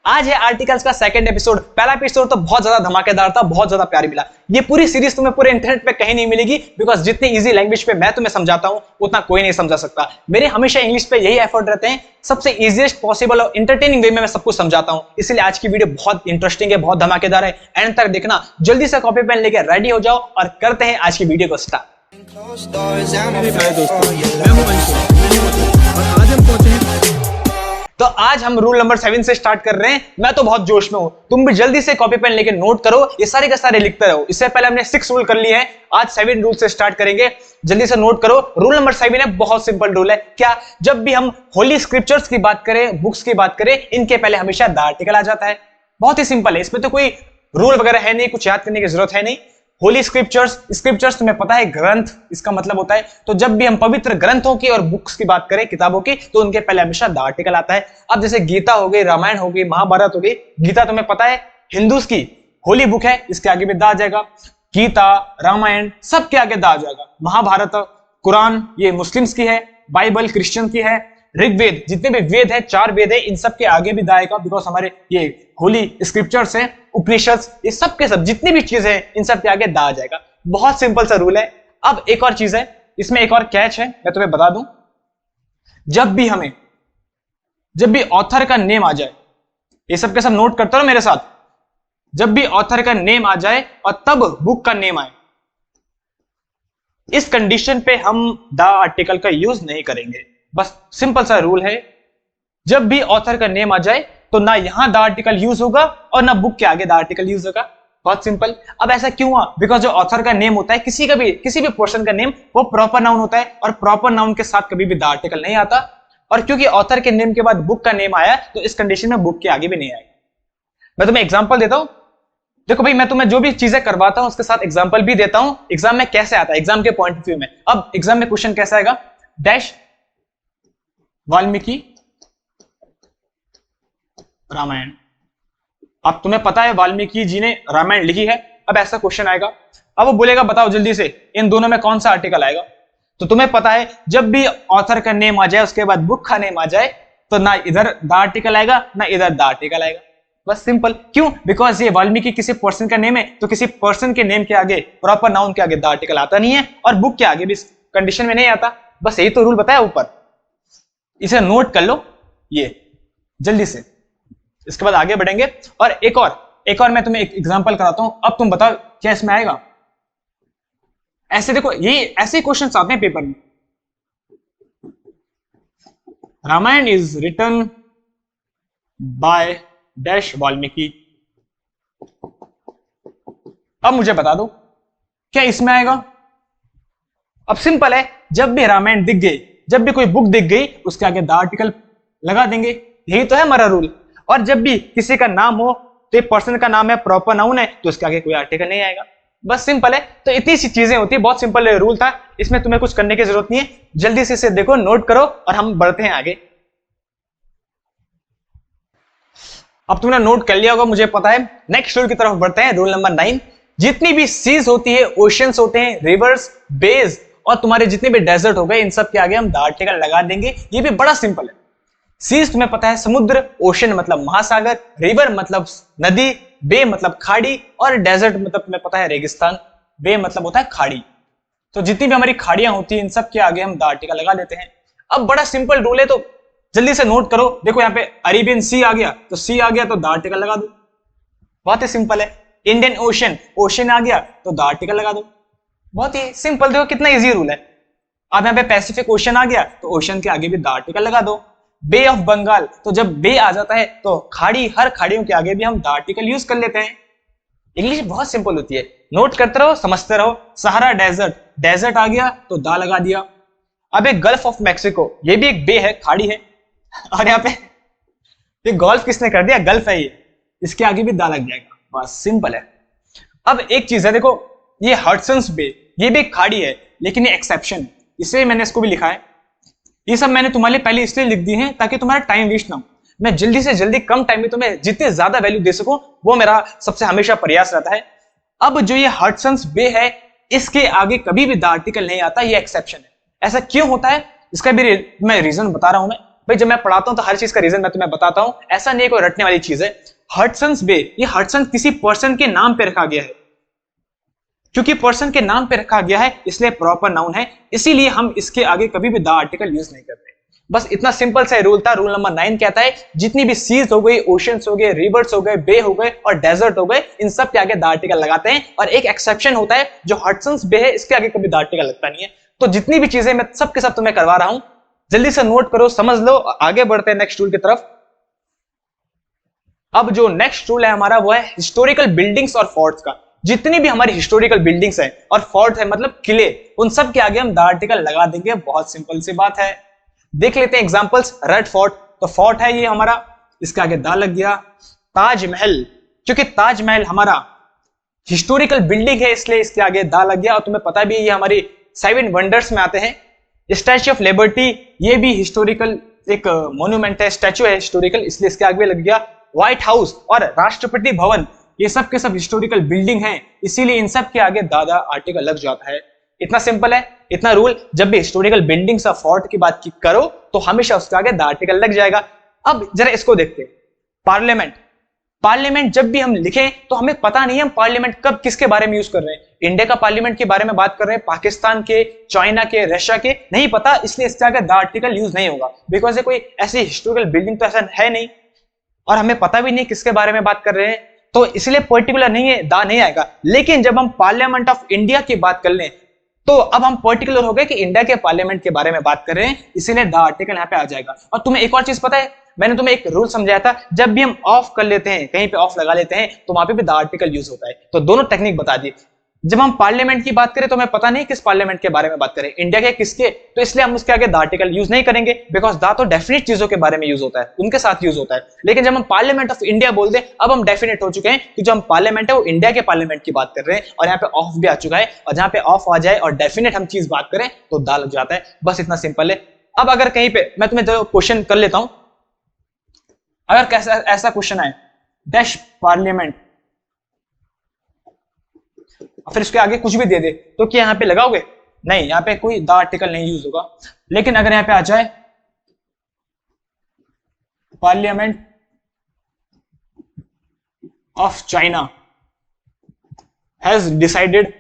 आज है आर्टिकल्स का सेकंड एपिसोड। पहला एपिसोड तो बहुत ज्यादा धमाकेदार था, बहुत ज्यादा प्यार मिला। ये पूरी सीरीज तुम्हें पूरे इंटरनेट पे कहीं नहीं मिलेगी, बिकॉज जितनी इजी लैंग्वेज पे मैं तुम्हें समझाता हूं उतना कोई नहीं समझा सकता। मेरे हमेशा इंग्लिश पे यही एफर्ट रहते हैं, सबसे इजीएस्ट पॉसिबल और एंटरटेनिंग वे में मैं सब कुछ समझाता हूं। इसलिए आज की वीडियो बहुत इंटरेस्टिंग है, बहुत धमाकेदार है। एंड तक देखना, जल्दी से कॉपी पेन लेके रेडी हो जाओ और करते हैं आज की वीडियो को स्टार्ट। तो आज हम रूल नंबर 7 से स्टार्ट कर रहे हैं। मैं तो बहुत जोश में हूं, तुम भी जल्दी से कॉपी पेन लेके नोट करो, ये सारे के सारे लिखते रहो। इससे पहले हमने 6 रूल कर लिए हैं, आज 7 रूल से स्टार्ट करेंगे। जल्दी से नोट करो। रूल नंबर 7 है, बहुत सिंपल रूल है। क्या? जब भी हम होली स्क्रिप्चर्स की बात करें, बुक्स की बात करें, इनके पहले हमेशा द आर्टिकल आ जाता है। बहुत ही सिंपल है, इसमें तो कोई रूल वगैरह है नहीं, कुछ याद करने की जरूरत है नहीं। होली स्क्रिप्चर्स तुम्हें पता है, ग्रंथ इसका मतलब होता है। तो जब भी हम पवित्र ग्रंथों की और बुक्स की बात करें, किताबों की, तो उनके पहले हमेशा द आर्टिकल आता है। अब जैसे गीता हो गई, रामायण हो गई, महाभारत हो गई। गीता तुम्हें पता है हिंदूज की होली बुक है, इसके आगे भी द आ जाएगा। गीता, रामायण सब के आगे द आ जाएगा। महाभारत, कुरान ये मुस्लिम्स की है, बाइबल क्रिश्चियन की है, ऋग्वेद जितने भी वेद है, 4 वेद है, इन सब के आगे भी द आएगा, बिकॉज हमारे ये होली स्क्रिप्चर्स है, उपनिषद, ये सब के सब जितनी भी चीजें हैं, इन सब के आगे द आ जाएगा। बहुत सिंपल सा रूल है। अब एक और चीज है, इसमें एक और कैच है, मैं तुम्हें बता दूं। जब भी ऑथर का नेम आ जाए, ये सब के सब नोट करते रहो मेरे साथ। जब भी ऑथर का नेम आ जाए और तब बुक का नेम आए, इस कंडीशन पे हम द आर्टिकल का यूज नहीं करेंगे। बस सिंपल सा रूल है, जब भी ऑथर का नेम आ जाए तो ना यहां द आर्टिकल यूज होगा और ना बुक के आगे द आर्टिकल यूज होगा। बहुत सिंपल। अब ऐसा क्यों हुआ? बिकॉज जो ऑथर का नेम होता है, किसी भी पर्सन का नेम, वो प्रॉपर नाउन होता है और प्रॉपर नाउन के साथ कभी भी द आर्टिकल नहीं आता। और क्योंकि ऑथर के नेम के बाद बुक का नेम आया, तो इस कंडीशन में बुक के आगे भी नहीं आएगा। मैं तुम्हें एग्जांपल देता हूं। देखो भाई, मैं तुम्हें जो भी चीजें करवाता हूं उसके साथ एग्जांपल भी देता हूं। एग्जाम में कैसे आता है, एग्जाम के पॉइंट ऑफ व्यू में। अब एग्जाम में क्वेश्चन कैसा आएगा? डैश वाल्मीकि रामायण। अब तुम्हें पता है वाल्मीकि जी ने रामायण लिखी है। अब ऐसा क्वेश्चन आएगा, अब वो बोलेगा बताओ जल्दी से इन दोनों में कौन सा आर्टिकल आएगा। तो तुम्हें पता है, जब भी ऑथर का नेम आ जाए, उसके बाद बुक का नेम आ जाए, तो ना इधर द आर्टिकल आएगा ना इधर द आर्टिकल आएगा। बस सिंपल। क्यों? बिकॉज ये वाल्मीकि किसी पर्सन का नेम है, तो किसी पर्सन के नेम के आगे, प्रॉपर नाउन के आगे द आर्टिकल आता नहीं है, और बुक के आगे भी इस कंडीशन में नहीं आता। बस यही तो रूल बताया ऊपर, इसे नोट कर लो ये जल्दी से। इसके बाद आगे बढ़ेंगे। और एक और मैं तुम्हें एक एग्जांपल कराता हूं। अब तुम बताओ क्या इसमें आएगा। ऐसे देखो, ये ऐसे क्वेश्चंस आते हैं पेपर में। Ramayana is written by dash Valmiki. अब मुझे बता दो क्या इसमें आएगा। अब सिंपल है, जब भी रामायण दिख गई, जब भी कोई बुक दिख गई, उसके आगे द आर्टिकल लगा देंगे। यही तो है हमारा रूल। और जब भी किसी का नाम हो, तो एक पर्सन का नाम है, प्रॉपर नाउन है, तो उसके आगे कोई आर्टिकल नहीं आएगा। बस सिंपल है। तो इतनी सी चीजें होती है, बहुत सिंपल रूल था, इसमें तुम्हें कुछ करने की जरूरत नहीं है। जल्दी से इसे देखो, नोट करो और हम बढ़ते हैं आगे। अब तुमने नोट कर लिया होगा, मुझे पता है। नेक्स्ट रूल की तरफ बढ़ते हैं, रूल नंबर 9। जितनी भी सीज होती है, ओशंस होते हैं, रिवर्स, बेज और तुम्हारे जितने भी डेजर्ट हो गए, इन सब के आगे हम द आर्टिकल लगा देंगे। ये भी बड़ा सिंपल है। सीज तुम्हें पता है, समुद्र, ओशन मतलब महासागर, रिवर मतलब नदी, बे मतलब खाड़ी, और डेजर्ट मतलब तुम्हें पता है रेगिस्तान। बे मतलब होता है खाड़ी। तो जितनी भी हमारी खाड़ियां होती हैं, इन सब के आगे हम द आर्टिकल लगा देते हैं। अब बड़ा सिंपल रूल है, तो जल्दी से नोट करो। देखो यहाँ पे अरेबियन सी आ गया, तो सी आ गया तो द आर्टिकल लगा दो। बहुत ही सिंपल है। इंडियन ओशन आ गया तो द आर्टिकल लगा दो। बहुत ही सिंपल। देखो कितना इजी रूल है। अब यहाँ पे पैसिफिक ओशन आ गया, तो ओशन के आगे भी द आर्टिकल लगा दो। बे ऑफ बंगाल, तो जब बे आ जाता है तो खाड़ी, हर खाड़ियों के आगे भी हम द आर्टिकल यूज कर लेते हैं। इंग्लिश बहुत सिंपल होती है, नोट करते रहो, समझते रहो। सहारा डेजर्ट आ गया तो द लगा दिया। अब एक गल्फ ऑफ मैक्सिको, ये भी एक बे है, खाड़ी है, और यहाँ पे ये गल्फ किसने कर दिया? गल्फ है ये, इसके आगे भी द लग जाएगा। बस सिंपल है। अब एक चीज है, देखो ये हडसन्स बे, ये भी एक खाड़ी है, लेकिन ये एक्सेप्शन, इसलिए मैंने इसको भी लिखा है। ये सब मैंने तुम्हारे लिए पहले इसलिए लिख दी है ताकि तुम्हारा टाइम वेस्ट ना हो। मैं जल्दी से जल्दी कम टाइम में तुम्हें जितने ज्यादा वैल्यू दे सकूं, वो मेरा सबसे हमेशा प्रयास रहता है। अब जो ये हडसन्स बे है, इसके आगे कभी भी द आर्टिकल नहीं आता, ये एक्सेप्शन है। ऐसा क्यों होता है, इसका भी मैं रीजन बता रहा हूं। मैं भाई जब मैं पढ़ाता हूं तो हर चीज का रीजन मैं तुम्हें बताता हूं, ऐसा नहीं है कोई रटने वाली चीज है। हडसन्स बे, ये हडसन किसी पर्सन के नाम पे रखा गया है, क्योंकि पर्सन के नाम पे रखा गया है इसलिए प्रॉपर नाउन है, इसीलिए हम इसके आगे कभी भी द आर्टिकल यूज नहीं करते। बस इतना सिंपल सा रूल था। रूल नंबर 9 कहता है जितनी भी सीज हो गई, ओशंस हो गए, रिवर्स हो गए, बे हो गए और डेजर्ट हो गए, इन सब के आगे द आर्टिकल लगाते हैं। और एक एक्सेप्शन होता है जो हडसन्स बे है, इसके आगे कभी द आर्टिकल लगता नहीं है। तो जितनी भी चीजें मैं सब के सब तुम्हें करवा रहा हूं, जल्दी से नोट करो, समझ लो। आगे बढ़ते हैं नेक्स्ट रूल की तरफ। अब जो नेक्स्ट रूल है हमारा वो है हिस्टोरिकल बिल्डिंग्स और फोर्ट्स का। जितनी भी हमारी हिस्टोरिकल बिल्डिंग्स है और फोर्ट है मतलब किले, उन सब के आगे हम द आर्टिकल लगा देंगे। बहुत सिंपल सी बात है, देख लेते हैं एग्जांपल्स। रेड फोर्ट, तो फोर्ट है ये हमारा, इसके आगे दा लग गया। ताजमहल, क्योंकि ताजमहल हमारा हिस्टोरिकल बिल्डिंग है इसलिए इसके आगे दा लग गया। और तुम्हें पता भी ये हमारी 7 वंडर्स में आते हैं। स्टैच्यू ऑफ लिबर्टी, ये भी हिस्टोरिकल एक मॉन्यूमेंट है, स्टैच्यू है हिस्टोरिकल, इसलिए इसके आगे लग गया। व्हाइट हाउस और राष्ट्रपति भवन, ये सब के सब हिस्टोरिकल बिल्डिंग हैं, इसीलिए इन सब के आगे दादा आर्टिकल लग जाता है। इतना सिंपल है, इतना रूल। जब भी हिस्टोरिकल बिल्डिंग्स और फोर्ट की बात करो तो हमेशा उसके आगे द आर्टिकल लग जाएगा। अब जरा इसको देखते हैं। पार्लियामेंट, पार्लियामेंट जब भी हम लिखें तो हमें पता नहीं है हम पार्लियामेंट कब किसके बारे में यूज कर रहे हैं। इंडिया का पार्लियामेंट के बारे में बात कर रहे हैं, पाकिस्तान के, चाइना के, रशिया के, नहीं पता, इसलिए इसके आगे द आर्टिकल यूज नहीं होगा। बिकॉज ये कोई ऐसी हिस्टोरिकल बिल्डिंग तो ऐसा है नहीं और हमें पता भी नहीं किसके बारे में बात कर रहे हैं, तो इसलिए पर्टिकुलर नहीं है, दा नहीं आएगा। लेकिन जब हम पार्लियामेंट ऑफ इंडिया की बात कर लें तो अब हम पर्टिकुलर हो गए कि इंडिया के पार्लियामेंट के बारे में बात कर रहे हैं, इसीलिए द आर्टिकल यहाँ पे आ जाएगा। और तुम्हें एक और चीज पता है, मैंने तुम्हें एक रूल समझाया था, जब भी हम ऑफ कर लेते हैं, कहीं पे ऑफ लगा लेते हैं, तो वहां पे भी द आर्टिकल यूज होता है। तो दोनों टेक्निक बता दी। जब हम पार्लियामेंट की बात करें तो हमें पता नहीं किस पार्लियामेंट के बारे में बात करें, इंडिया के किसके, तो इसलिए हम उसके आगे द आर्टिकल यूज नहीं करेंगे। बिकॉज द तो डेफिनेट चीजों के बारे में यूज होता है, उनके साथ यूज होता है। लेकिन जब हम पार्लियामेंट ऑफ इंडिया बोल दे, अब हम डेफिनेट हो चुके हैं कि जो हम पार्लियामेंट है वो इंडिया के पार्लियामेंट की बात कर रहे हैं। और यहाँ पे ऑफ भी आ चुका है, और जहां पे ऑफ आ जाए और डेफिनेट हम चीज बात करें तो द लग जाता है। बस इतना सिंपल है। अब अगर कहीं पे मैं तुम्हें क्वेश्चन कर लेता हूं, अगर कैसा ऐसा क्वेश्चन आए डैश पार्लियामेंट, फिर इसके आगे कुछ भी दे दे, तो क्या यहां पे लगाओगे? नहीं, यहां पे कोई द आर्टिकल नहीं यूज होगा। लेकिन अगर यहां पे आ जाए parliament of China has decided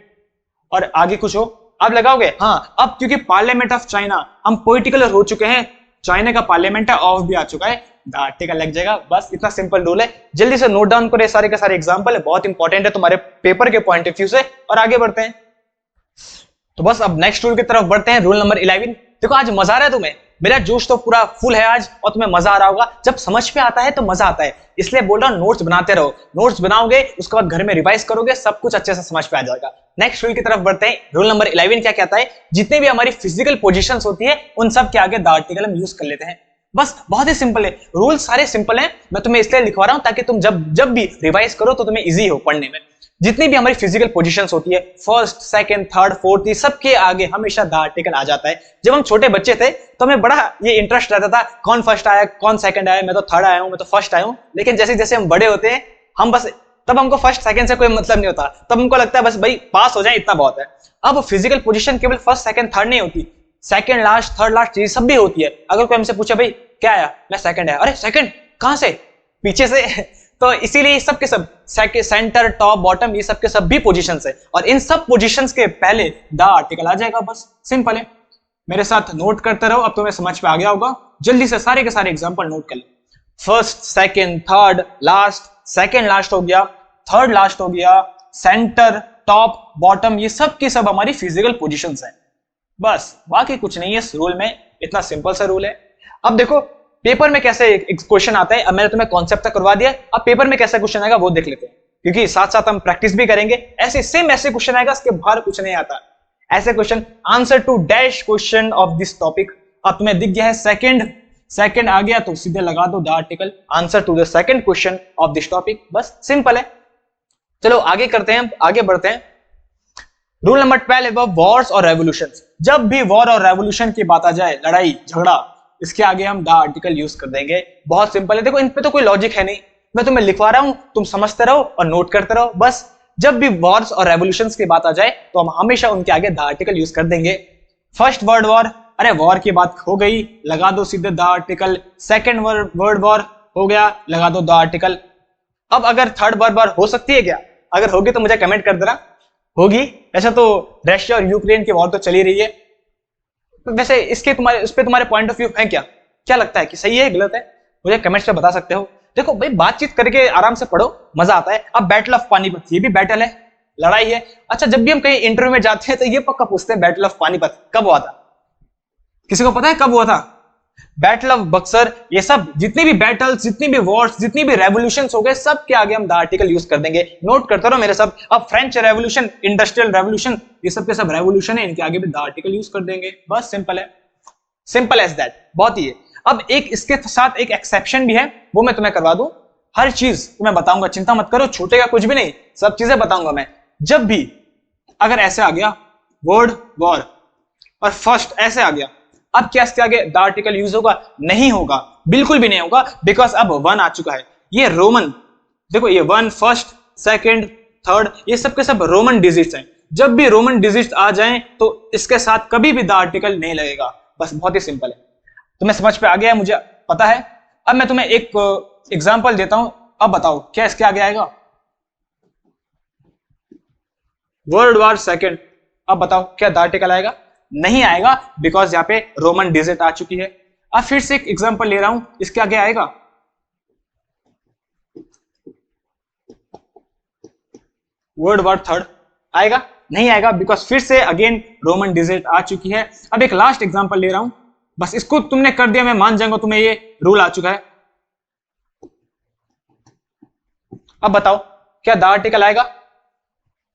और आगे कुछ हो, अब लगाओगे? हाँ, अब क्योंकि पार्लियामेंट ऑफ चाइना हम पर्टिकुलर हो चुके हैं, चाइना का पार्लियामेंट है, ऑफ भी आ चुका है, द आर्टिकल लग जाएगा। बस इतना सिंपल रूल है। जल्दी से नोट डाउन करें, सारे के सारे एग्जांपल है, बहुत इंपॉर्टेंट है तुम्हारे पेपर के पॉइंट ऑफ व्यू से। और आगे बढ़ते हैं, तो बस अब नेक्स्ट रूल की तरफ बढ़ते हैं। Rule number 11। देखो आज मजा आ रहा है तुम्हें, मेरा जोश तो पूरा फुल है आज, और तुम्हें मजा आ रहा होगा। जब समझ पे आता है तो मजा आता है, इसलिए बोल रहा हूं नोट्स बनाते रहो। नोट्स बनाओगे, उसके बाद घर में रिवाइज करोगे, सब कुछ अच्छे से समझ पे आ जाएगा। नेक्स्ट रूल की तरफ बढ़ते हैं। रूल नंबर 11 क्या कहता है, जितने भी हमारी फिजिकल पोजीशंस होती है उन सब के आगे द आर्टिकल हम यूज कर लेते हैं। बस बहुत ही सिंपल है, रूल सारे सिंपल हैं। मैं तुम्हें इसलिए लिखवा रहा हूं ताकि तुम जब भी रिवाइज करो तो तुम्हें इजी हो पढ़ने में। जितनी भी हमारी फिजिकल पोजीशंस होती है, फर्स्ट, सेकंड, थर्ड, फोर्थ, ये सब के आगे हमेशा द आर्टिकल आ जाता है। जब हम छोटे बच्चे थे तो हमें बड़ा ये इंटरेस्ट रहता था, कौन फर्स्ट आया, कौन सेकंड आया, मैं तो थर्ड आया हूं, मैं तो फर्स्ट आया हूं। लेकिन जैसे जैसे हम बड़े होते हैं, हम बस तब हमको फर्स्ट सेकंड से कोई मतलब नहीं होता, तब हमको लगता है बस भाई पास हो जाए इतना बहुत है। अब फिजिकल पोजीशन केवल फर्स्ट, सेकंड, थर्ड नहीं होती, सेकंड लास्ट, थर्ड लास्ट, ये सब भी होती है। अगर कोई हमसे पूछे भाई क्या आया, मैं सेकंड आया, अरे सेकंड कहां से, पीछे से तो इसीलिए सब के सब सेंटर, टॉप, बॉटम, ये सब के सब भी पोजीशंस है, और इन सब पोजीशंस के पहले द आर्टिकल आ जाएगा। बस सिंपल है, मेरे साथ नोट करते रहो। अब तुम्हें समझ पे आ गया होगा। जल्दी से सारे के सारे एग्जांपल नोट कर लो। First, second, third, last, second last हो गया, थर्ड लास्ट हो गया, सेंटर, टॉप, बॉटम, ये सब की सब हमारी फिजिकल पोजीशंस हैं। बस बाकी कुछ नहीं है इस रूल में, इतना सिंपल सा रूल है। अब देखो पेपर में कैसे एक क्वेश्चन आता है। अब मैंने तुम्हें कॉन्सेप्ट तक करवा दिया, अब पेपर में कैसा क्वेश्चन आएगा वो देख लेते हैं, क्योंकि साथ साथ हम प्रैक्टिस भी करेंगे। ऐसे सेम ऐसे क्वेश्चन आएगा, इसके बाहर कुछ नहीं आता। ऐसे question, answer to dash question of this topic. अब तुम्हें दिख गया है सेकंड आ गया तो सीधे लगा दो the article, answer to the second question of this topic. बस सिंपल है। चलो आगे करते हैं, आगे बढ़ते हैं। रूल नंबर 12, वॉर्स और रेवोल्यूशंस। जब भी वॉर और रेवोल्यूशन की बात आ जाए, लड़ाई झगड़ा, इसके आगे हम द आर्टिकल यूज कर देंगे। बहुत सिंपल है। देखो इन पे तो कोई लॉजिक है नहीं, मैं तुम्हें लिखवा रहा हूं, तुम समझते रहो और नोट करते रहो। बस जब भी वॉर्स और रेवोल्यूशंस की बात आ जाए तो हम हमेशा उनके आगे द आर्टिकल यूज कर देंगे। फर्स्ट वर्ल्ड वॉर अरे वॉर की बात हो गई, लगा दो सीधे the article. Second world war हो गया, लगा दो द आर्टिकल। अब अगर थर्ड वर्ल्ड वॉर हो सकती है क्या? अगर होगी तो मुझे कमेंट कर देना। होगी। ऐसा तो रशिया और यूक्रेन की वॉर तो चली रही है। वैसे इसके उस पे तुम्हारे पॉइंट ऑफ व्यू है क्या? क्या लगता है कि सही है गलत है? मुझे कमेंट्स में बता सकते हो। देखो भाई, बातचीत करके आराम से पढ़ो, मजा आता है। अब बैटल ऑफ पानीपत, ये भी बैटल है, लड़ाई है। अच्छा, जब भी हम कहीं इंटरव्यू में जाते हैं तो ये पक्का पूछते हैं बैटल ऑफ पानीपत कब हुआ था? किसी को पता है कब हुआ था? बैटल ऑफ बक्सर, ये सब जितनी भी बैटल्स, जितनी भी वॉर्स, जितनी भी रेवोल्यूशंस हो गए, सब के आगे हम द आर्टिकल यूज कर देंगे। नोट करते रहो मेरे सब। अब फ्रेंच रेवोल्यूशन, इंडस्ट्रियल रेवोल्यूशन, ये सब के सब रेवोल्यूशन है, इनके आगे भी द आर्टिकल यूज कर देंगे। बस सिंपल है, सिंपल एज दैट। बहुत ही है। अब एक इसके साथ एक एक्सेप्शन भी है, वो मैं तुम्हें करवा दूं। हर चीज तुम्हें बताऊंगा, चिंता मत करो, छूटेगा कुछ भी नहीं, सब चीजें बताऊंगा मैं। जब भी अगर ऐसे आ गया वर्ल्ड वॉर और फर्स्ट ऐसे आ गया, अब क्या इसके आगे द आर्टिकल यूज होगा? नहीं होगा, बिल्कुल भी नहीं होगा, बिकॉज अब वन आ चुका है। ये रोमन, देखो ये वन, फर्स्ट, सेकंड, थर्ड, ये सब के सब रोमन डिजिट्स हैं। जब भी रोमन डिजिट्स आ जाएं तो इसके साथ कभी भी द आर्टिकल नहीं लगेगा। बस बहुत ही सिंपल है। तुम्हें समझ पे आ गया है, मुझे पता है। अब मैं तुम्हें एक एग्जांपल देता हूं। अब बताओ क्या इसके आगे आएगा? वर्ल्ड वॉर सेकंड, अब बताओ क्या द आर्टिकल आएगा? नहीं आएगा, बिकॉज यहां पे रोमन डिजिट आ चुकी है। अब फिर से एक एग्जांपल ले रहा हूं, इसके आगे आएगा? वर्ल्ड वॉर थर्ड आएगा? नहीं आएगा, बिकॉज फिर से अगेन रोमन डिजिट आ चुकी है। अब एक लास्ट एग्जांपल ले रहा हूं, बस इसको तुमने कर दिया, मैं मान जाऊंगा तुम्हें ये रूल आ चुका है। अब बताओ क्या द आर्टिकल आएगा?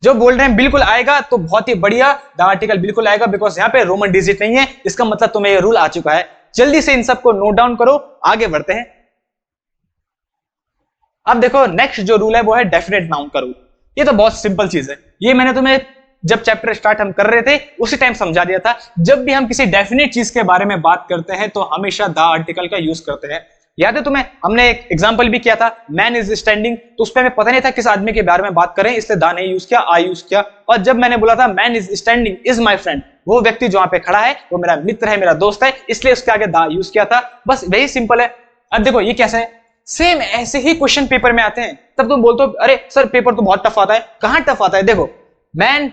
जो बोल रहे हैं बिल्कुल आएगा, तो बहुत ही बढ़िया, द आर्टिकल बिल्कुल आएगा, बिकॉज यहां पे रोमन डिजिट नहीं है। इसका मतलब तुम्हें ये रूल आ चुका है। जल्दी से इन सबको नोट डाउन करो, आगे बढ़ते हैं। अब देखो नेक्स्ट जो रूल है वो है डेफिनेट नाउन का रूल। ये तो बहुत सिंपल चीज है, ये मैंने तुम्हें जब चैप्टर स्टार्ट हम कर रहे थे उसी टाइम समझा दिया था। जब भी हम किसी डेफिनेट चीज के बारे में बात करते हैं तो हमेशा द आर्टिकल का यूज करते हैं। याद है तुम्हें, हमने एक एग्जांपल भी किया था, मैन इज स्टैंडिंग, तो उस पर हमें पता नहीं था किस आदमी के बारे में बात करें, इसलिए द नहीं यूज किया, आई यूज किया। और जब मैंने बोला था man is standing is my friend, वो व्यक्ति जो वहां पे खड़ा है वो मेरा मित्र है, मेरा दोस्त है, इसलिए उसके आगे द यूज किया था। बस वही सिंपल है। अब देखो ये कैसे है, सेम ऐसे ही क्वेश्चन पेपर में आते हैं, तब तुम बोलते हो अरे सर पेपर तो बहुत टफ आता है। कहां टफ आता है? देखो, man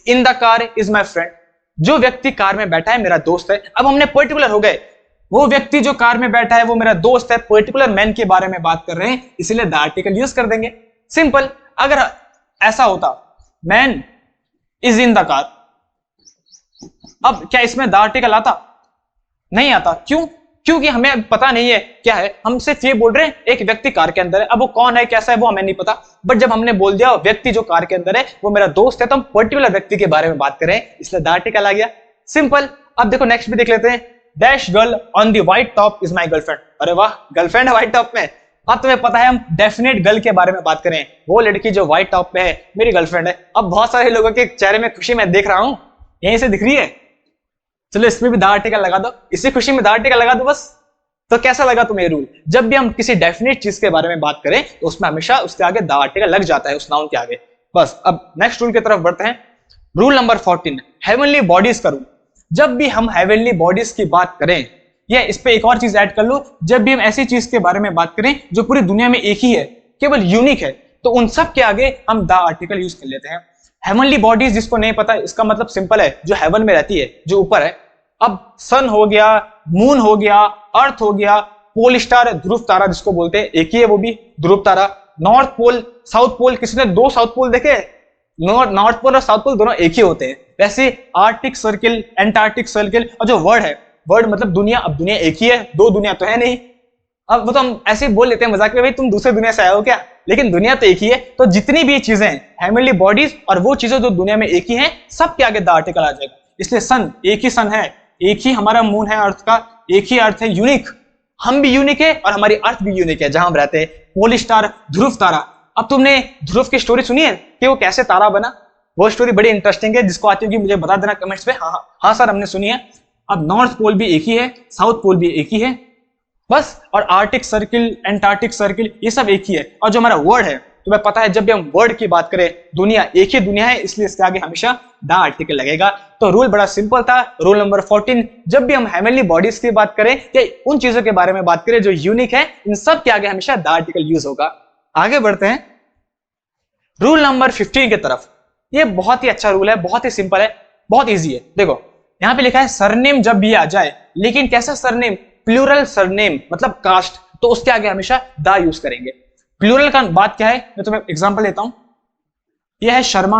in the car is my friend, जो व्यक्ति कार में बैठा है मेरा दोस्त है। अब हमने पर्टिकुलर हो गए, वो व्यक्ति जो कार में बैठा है वो मेरा दोस्त है, पर्टिकुलर मैन के बारे में बात कर रहे हैं, इसलिए द आर्टिकल यूज कर देंगे। सिंपल। अगर ऐसा होता man is in the car, अब क्या इसमें द आर्टिकल आता? नहीं आता। क्यों? क्योंकि हमें पता नहीं है क्या है, हम सिर्फ ये बोल रहे हैं एक व्यक्ति कार के अंदर है। अब वो कौन है, कैसा है, वो हमें नहीं पता। बट जब हमने बोल दिया व्यक्ति जो कार के अंदर है वो मेरा दोस्त है, तो हम पर्टिकुलर व्यक्ति के बारे में बात कर रहे हैं, इसलिए द आर्टिकल आ गया। सिंपल। अब देखो नेक्स्ट भी देख लेते हैं। Dash girl on the white top is my girlfriend. अरे वाह, गर्लफ्रेंड है व्हाइट टॉप में। अब तुम्हें पता है हम डेफिनेट गर्ल के बारे में बात करें, वो लड़की जो व्हाइट टॉप पे है मेरी गर्लफ्रेंड है। अब बहुत सारे लोगों के चेहरे में खुशी मैं देख रहा हूं, यहीं से दिख रही है। चलो इसमें भी द आर्टिकल लगा दो, इसी खुशी में द आर्टिकल लगा दो बस। तो कैसा लगा तुम्हें रूल? जब भी हम किसी डेफिनेट चीज के बारे में बात करें तो उसमें हमेशा उसके आगे द आर्टिकल लग जाता है, उस नाउन के आगे। बस अब नेक्स्ट रूल की तरफ बढ़ते हैं। रूल नंबर 14, हेवनली बॉडीज का रूल। जब भी हम हेवनली बॉडीज की बात करें, या इस पे एक और चीज ऐड कर लो, जब भी हम ऐसी चीज के बारे में बात करें जो पूरी दुनिया में एक ही है, केवल यूनिक है, तो उन सब के आगे हम द आर्टिकल यूज कर लेते हैं। हेवनली बॉडीज जिसको नहीं पता, इसका मतलब सिंपल है, जो हेवन में रहती है, जो ऊपर है। अब सन हो गया, मून हो गया, अर्थ हो गया, पोल स्टार, ध्रुव तारा जिसको बोलते हैं, एक ही है वो भी, ध्रुव तारा। नॉर्थ पोल, साउथ पोल, किसी ने दो साउथ पोल देखे? नॉर्थ पोल और साउथ पोल दोनों एक ही होते हैं। वैसे आर्टिक सर्किल, एंटार्क्टिक सर्किल, और जो वर्ड है, वर्ड मतलब दुनिया, अब दुनिया एक ही है, दो दुनिया तो है नहीं। अब वो तो हम ऐसे ही बोल लेते हैं मजाक में, भाई तुम दूसरे दुनिया से आए हो क्या, लेकिन दुनिया तो एक ही है। तो जितनी भी चीजें हैं हेवनली बॉडीज और वो चीजें जो दुनिया में एक ही हैं, सब के आगे द आर्टिकल आ जाएगा। इसलिए सन, एक ही सन है, एक ही हमारा मून है अर्थ का, एक ही अर्थ है, यूनिक। हम भी यूनिक है और हमारी अर्थ भी यूनिक है जहां हम रहते हैं। पोल स्टार, ध्रुव तारा। अब तुमने ध्रुव की स्टोरी सुनी है कि वो कैसे तारा बना? वो स्टोरी बड़ी इंटरेस्टिंग है, जिसको आती होगी मुझे बता देना कमेंट्स पे। हाँ सर हमने सुनी है। अब नॉर्थ पोल भी एक ही है, साउथ पोल भी एक ही है, बस। और आर्टिक सर्किल, एंटार्क्टिक सर्किल, ये सब एक ही है। और जो हमारा वर्ड है, तुम्हें पता है जब भी हम वर्ड की बात करें, दुनिया एक ही दुनिया है, इसलिए इसके आगे हमेशा द आर्टिकल लगेगा। तो रूल बड़ा सिंपल था। रूल नंबर 14, जब भी हम हेवनली बॉडीज की बात करें या उन चीजों के बारे में बात करें जो यूनिक है, इन सब के आगे हमेशा द आर्टिकल यूज होगा। आगे बढ़ते हैं रूल नंबर 15 की तरफ। ये बहुत ही अच्छा रूल है, बहुत ही सिंपल है, बहुत इजी है। देखो यहां पे लिखा है सरनेम जब भी आ जाए, लेकिन कैसा सरनेम, प्लूरल सरनेम मतलब कास्ट, तो उसके आगे हमेशा द यूज करेंगे। प्लूरल का बात क्या है, मैं तुम्हें एग्जांपल देता हूं। यह है शर्मा,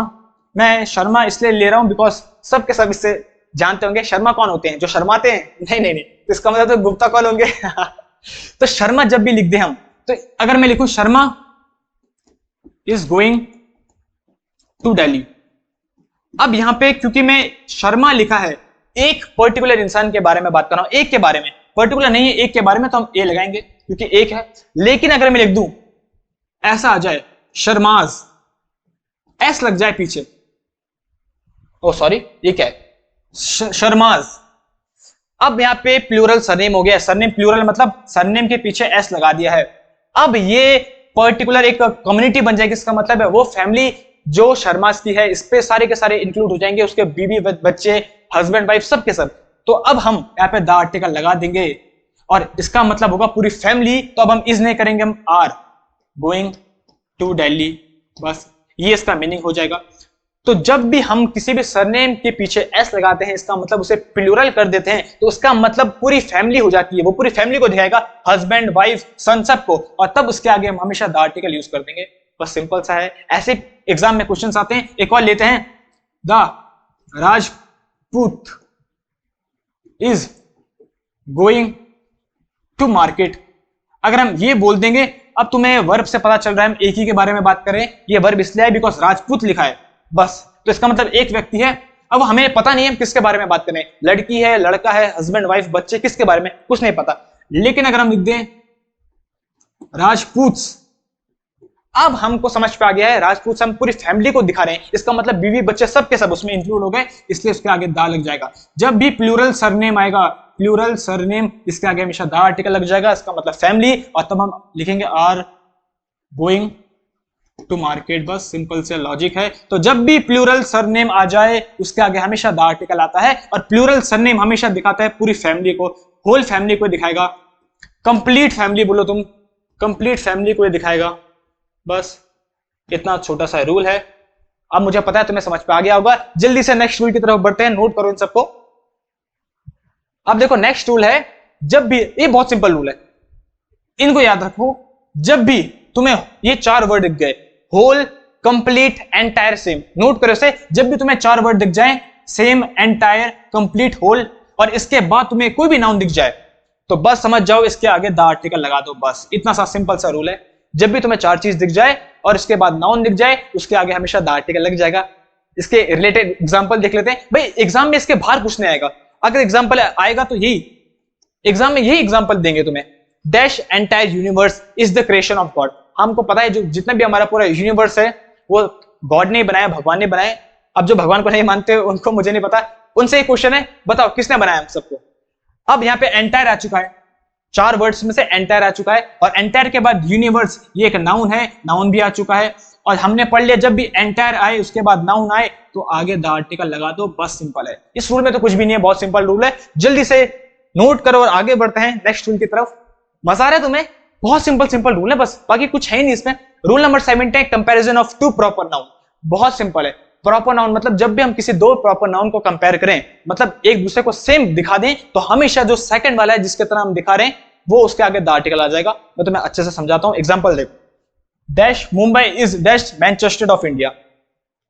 मैं शर्मा इसलिए ले रहा हूं बिकॉज सब के सब इससे जानते होंगे शर्मा कौन होते हैं, जो शर्माते हैं। नहीं नहीं नहीं, तो इसका मतलब तो गुप्ता कौन होंगे। तो शर्मा जब भी लिख दे हम, तो अगर मैं लिखूं Sharma is going to Delhi, अब यहां पे क्योंकि मैं शर्मा लिखा है, एक पर्टिकुलर इंसान के बारे में बात कर रहा हूं, एक के बारे में, पर्टिकुलर नहीं है, एक के बारे में, तो हम ए लगाएंगे क्योंकि एक है। लेकिन अगर मैं लिख दूं, ऐसा आ जाए शर्माज, एस लग जाए पीछे, ओ सॉरी ये क्या है, शर्माज, अब यहां पे प्लूरल सरनेम हो गया। सरनेम प्लूरल मतलब सरनेम के पीछे एस लगा दिया है। अब ये पर्टिकुलर एक कम्युनिटी बन जाएगी, इसका मतलब है वो फैमिली जो शर्मास की है, इस पे सारे के सारे इंक्लूड हो जाएंगे, उसके बीवी बच्चे, हस्बैंड वाइफ सब के सब। तो अब हम यहाँ पे द आर्टिकल लगा देंगे और इसका मतलब होगा पूरी फैमिली। तो अब हम इज नहीं करेंगे, हम आर गोइंग टू दिल्ली, बस ये इसका मीनिंग हो जाएगा। तो जब भी हम किसी भी सरनेम के पीछे एस लगाते हैं, इसका मतलब उसे प्लूरल कर देते हैं, तो उसका मतलब पूरी फैमिली हो जाती है, वो पूरी फैमिली को दिखाएगा, हस्बैंड वाइफ सन सबको, और तब उसके आगे हम हमेशा द आर्टिकल यूज कर देंगे। बस सिंपल सा है। ऐसे एग्जाम में क्वेश्चंस आते हैं। एक और लेते हैं, the Rajput is going to market. अगर हम ये बोल देंगे, अब तुम्हें वर्ब से पता चल रहा है हम एक ही के बारे में बात करें, ये वर्ब इसलिए है बिकॉज राजपूत लिखा है, बस। तो इसका मतलब एक व्यक्ति है। अब हमें पता नहीं है हम किसके बारे में बात करें, लड़की है, लड़का है, हस्बैंड वाइफ, बच्चे, किसके बारे में कुछ नहीं पता। लेकिन अगर हम लिख दें राजपूत, अब हमको समझ पे आ गया है राजपूत से हम पूरी फैमिली को दिखा रहे हैं, इसका मतलब बीवी बच्चे सब के सब उसमें इंक्लूड हो गए, इसलिए उसके आगे दा लग जाएगा। जब भी प्लूरल सरनेम आएगा, प्लूरल सरनेम, इसके आगे हमेशा दा आर्टिकल लग जाएगा, इसका मतलब फैमिली, और तब हम लिखेंगे आर गोइंग टू मार्केट। बस सिंपल से लॉजिक है। तो जब भी प्लूरल सरनेम आ जाए, उसके आगे हमेशा द आर्टिकल आता है, और प्लूरल सरनेम हमेशा दिखाता है पूरी फैमिली को, होल फैमिली को दिखाएगा। कंप्लीट फैमिली बोलो तुम, कंप्लीट फैमिली को दिखाएगा। बस इतना छोटा सा रूल है। अब मुझे पता है तुम्हें समझ पे आ गया होगा। जल्दी से नेक्स्ट रूल की तरफ बढ़ते हैं, नोट करो इन सबको। अब देखो नेक्स्ट रूल है, जब भी, ये बहुत सिंपल रूल है, इनको याद रखो। जब भी तुम्हें ये चार वर्ड दिख गए, whole, complete, entire, same, note करो इसे। जब भी तुम्हें चार वर्ड दिख जाए, सेम, एंटायर, कंप्लीट, होल, और इसके बाद तुम्हें कोई भी नाउन दिख जाए, तो बस समझ जाओ इसके आगे द आर्टिकल लगा दो। बस इतना सा सिंपल सा रूल है। जब भी तुम्हें चार चीज दिख जाए और इसके बाद नाउन दिख जाए, उसके आगे हमेशा द आर्टिकल लग जाएगा। इसके रिलेटेड एग्जांपल देख लेते हैं। भाई एग्जाम में इसके बाहर कुछ नहीं आएगा, अगर एग्जांपल आएगा तो यही एग्जाम में यही एग्जांपल देंगे तुम्हें। Dash entire universe is the creation of God. हमको पता है जो जितना भी हमारा पूरा यूनिवर्स है वो गॉड ने बनाया, भगवान ने बनाया। अब जो भगवान को नहीं मानते उनको मुझे नहीं पता, उनसे एक क्वेश्चन है, बताओ किसने बनाया हम सबको। अब यहाँ पे एंटायर आ चुका है, चार वर्ड्स में से एंटायर आ चुका है, और एंटायर के बाद यूनिवर्स, ये एक नाउन है, नाउन भी आ चुका है। और हमने पढ़ लिया जब भी एंटायर आए उसके बाद नाउन आए तो आगे द आर्टिकल लगा दो। बस सिंपल है। इस रूल में तो कुछ भी नहीं है, बहुत सिंपल रूल है। जल्दी से नोट करो और आगे बढ़ते हैं नेक्स्ट रूल की तरफ। मजा आ रहा है तुम्हें? बहुत सिंपल रूल है, बस बाकी कुछ है नहीं इसमें। Rule number 17, comparison of two proper noun. बहुत सिंपल है। प्रॉपर नाउन मतलब जब भी हम किसी दो प्रॉपर नाउन को कंपेयर करें, मतलब एक दूसरे को सेम दिखा दें, तो हमेशा जो सेकंड वाला है जिसके तरह हम दिखा रहे हैं वो उसके आगे द आर्टिकल आ जाएगा। मैं तुम्हें अच्छे से समझाता हूं। एग्जांपल देखो, dash Mumbai is dash Manchester of India.